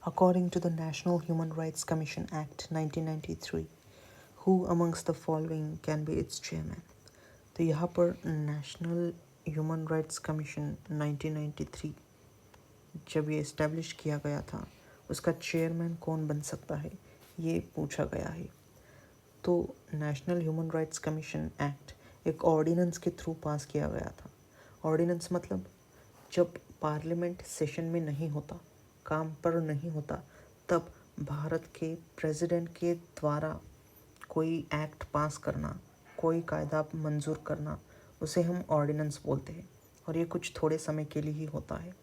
According to the National Human Rights Commission Act 1993, who amongst the following can be its chairman? तो यहाँ पर national human rights commission 1993 जब ये establish किया गया था, उसका चेयरमैन कौन बन सकता है, ये पूछा गया है। तो national human rights commission act एक ऑर्डिनेंस के थ्रू पास किया गया था। ऑर्डिनेंस मतलब जब पार्लियामेंट सेशन में नहीं होता, काम पर नहीं होता, तब भारत के प्रेसिडेंट के द्वारा कोई एक्ट पास करना, कोई कायदा मंजूर करना, उसे हम ऑर्डिनेंस बोलते हैं। और ये कुछ थोड़े समय के लिए ही होता है।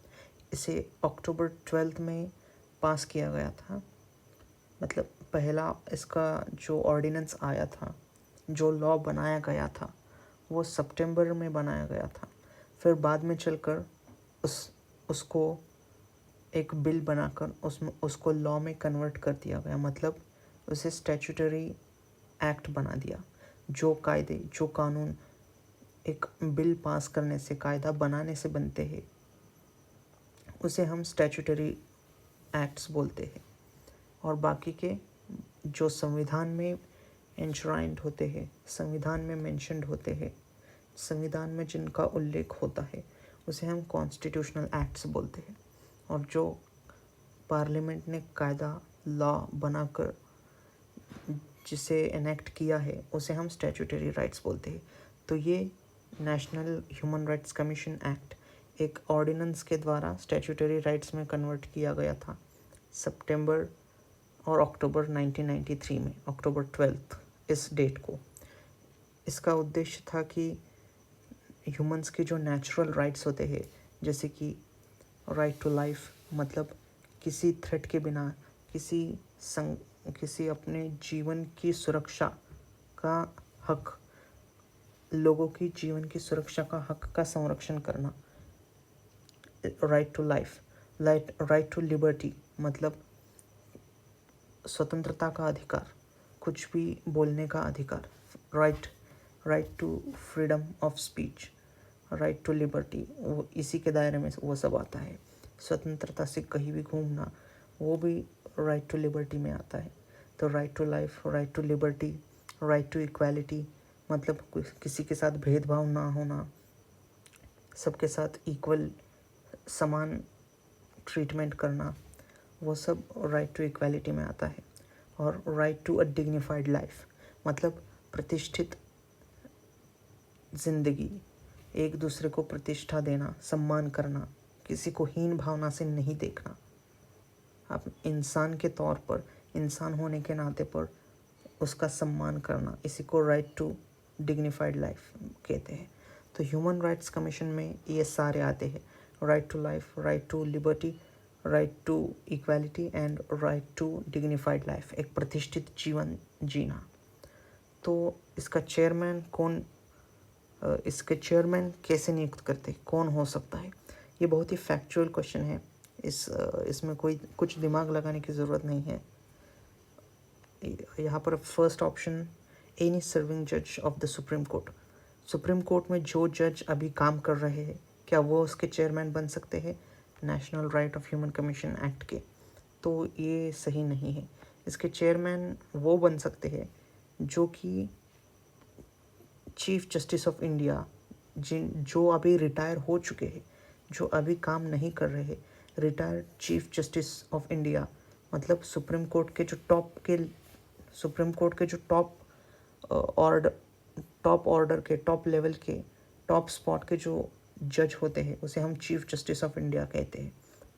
इसे अक्टूबर 12 में पास किया गया था। मतलब पहला इसका जो ऑर्डिनेंस आया था, जो लॉ बनाया गया था, वो सितंबर में बनाया गया था। फिर बाद में चलकर उसको एक बिल बनाकर उसको लॉ में कन्वर्ट कर दिया गया। मतलब उसे स्टैट्यूटरी एक्ट बना दिया। जो कायदे, जो कानून एक बिल पास करने से, कायदा बनाने से बनते हैं, उसे हम स्टैट्यूटरी एक्ट्स बोलते हैं। और बाकी के जो संविधान में एंश्राइंड होते हैं, संविधान में मेंशन्ड होते हैं, संविधान में जिनका उल्लेख होता है, उसे हम कॉन्स्टिट्यूशनल एक्ट्स बोलते हैं। और जो पार्लियामेंट ने कायदा, लॉ बनाकर जिसे एनेक्ट किया है, उसे हम स्टैट्यूटरी राइट्स बोलते हैं। तो ये national human rights commission act एक ऑर्डिनेंस के द्वारा स्टैट्यूटरी राइट्स में कन्वर्ट किया गया था सितंबर और अक्टूबर 1993 में, अक्टूबर 12 इस डेट को। इसका उद्देश्य था कि ह्यूमंस के जो नेचुरल राइट्स होते हैं, जैसे कि राइट टू लाइफ, मतलब किसी थ्रेट के बिना किसी अपने जीवन की सुरक्षा का हक, लोगों की जीवन की सुरक्षा का हक का संरक्षण करना। Right to life, right to liberty, मतलब स्वतंत्रता का अधिकार, कुछ भी बोलने का अधिकार। Right to freedom of speech, right to liberty, वो इसी के दायरे में वो सब आता है। स्वतंत्रता से कहीं भी घूमना, वो भी राइट टू लिबर्टी में आता है। तो right to life, right to liberty, right to equality, मतलब किसी के साथ भेदभाव ना होना, सबके साथ इक्वल, समान ट्रीटमेंट करना, वो सब राइट टू इक्वालिटी में आता है। और right to a dignified life, मतलब प्रतिष्ठित जिंदगी, एक दूसरे को प्रतिष्ठा देना, सम्मान करना, किसी को हीन भावना से नहीं देखना। आप इंसान के तौर पर, इंसान होने के नाते पर उसका सम्मान करना, इसी को राइट टू डिग्निफाइड लाइफ कहते हैं। तो ह्यूमन राइट्स कमीशन में ये सारे आते हैं: right to life, right to liberty, right to equality and right to dignified life, एक प्रतिष्ठित जीवन जीना। तो इसका चेयरमैन कौन, इसके चेयरमैन कैसे नियुक्त करते, कौन हो सकता है? ये बहुत ही फैक्चुअल क्वेश्चन है। इसमें कुछ दिमाग लगाने की ज़रूरत नहीं है। यहाँ पर फर्स्ट ऑप्शन, एनी सर्विंग जज of the supreme court. Supreme court में जो जज अभी काम कर रहे हैं, क्या वो उसके चेयरमैन बन सकते हैं national right of human commission act के? तो ये सही नहीं है। इसके चेयरमैन वो बन सकते हैं जो कि चीफ जस्टिस ऑफ इंडिया, जो अभी रिटायर हो चुके हैं, जो अभी काम नहीं कर रहे, retired chief justice of India, मतलब सुप्रीम कोर्ट के जो टॉप ऑर्डर के, टॉप लेवल के, टॉप स्पॉट के जो जज होते हैं, उसे हम चीफ जस्टिस ऑफ इंडिया कहते हैं।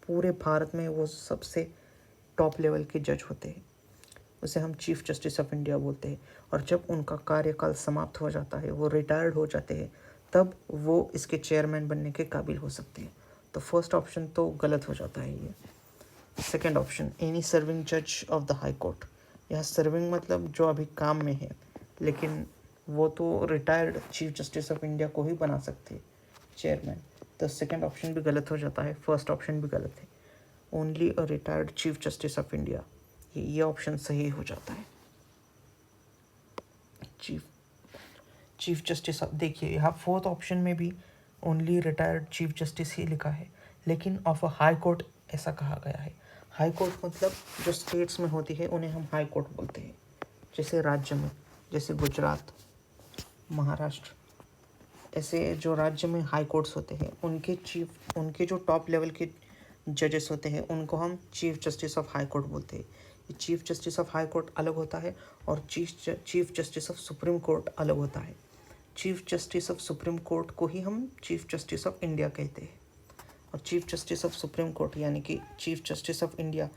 पूरे भारत में वो सबसे टॉप लेवल के जज होते हैं, उसे हम चीफ जस्टिस ऑफ इंडिया बोलते हैं। और जब उनका कार्यकाल समाप्त हो जाता है, वो रिटायर्ड हो जाते हैं, तब वो इसके चेयरमैन बनने के काबिल हो सकते हैं। तो फर्स्ट ऑप्शन तो गलत हो जाता है ये। सेकंड ऑप्शन, एनी सर्विंग जज ऑफ द हाई कोर्ट। यह सर्विंग मतलब जो अभी काम में है, लेकिन वो तो retired chief justice of India को ही बना सकते हैं चेयरमैन। तो सेकंड ऑप्शन भी गलत हो जाता है, फर्स्ट ऑप्शन भी गलत है। Only a retired chief justice of India, ये ऑप्शन सही हो जाता है। चीफ जस्टिस, देखिए यहाँ फोर्थ ऑप्शन में भी ओनली रिटायर्ड चीफ जस्टिस ही लिखा है, लेकिन ऑफ अ हाई कोर्ट ऐसा कहा गया है। हाई कोर्ट मतलब जो स्टेट्स में होती है उन्हें हम हाई कोर्ट बोलते हैं। जैसे राज्य में, जैसे गुजरात, महाराष्ट्र, ऐसे जो राज्य में हाई कोर्ट्स होते हैं उनके जो टॉप लेवल के जजेस होते हैं उनको हम chief justice of high court बोलते हैं। ये chief justice of high court अलग होता है और chief justice of supreme court अलग होता है। Chief justice of supreme court को ही हम चीफ जस्टिस ऑफ इंडिया कहते हैं। और chief justice of supreme court यानी कि चीफ जस्टिस ऑफ इंडिया,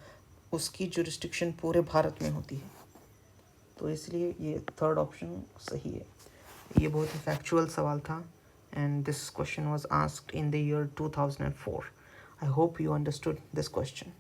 उसकी जुरिस्डिक्शन पूरे भारत में होती है। तो इसलिए ये थर्ड ऑप्शन सही है। ये बहुत ही फैक्चुअल सवाल था and this question was asked in the year 2004। I hope you understood this question.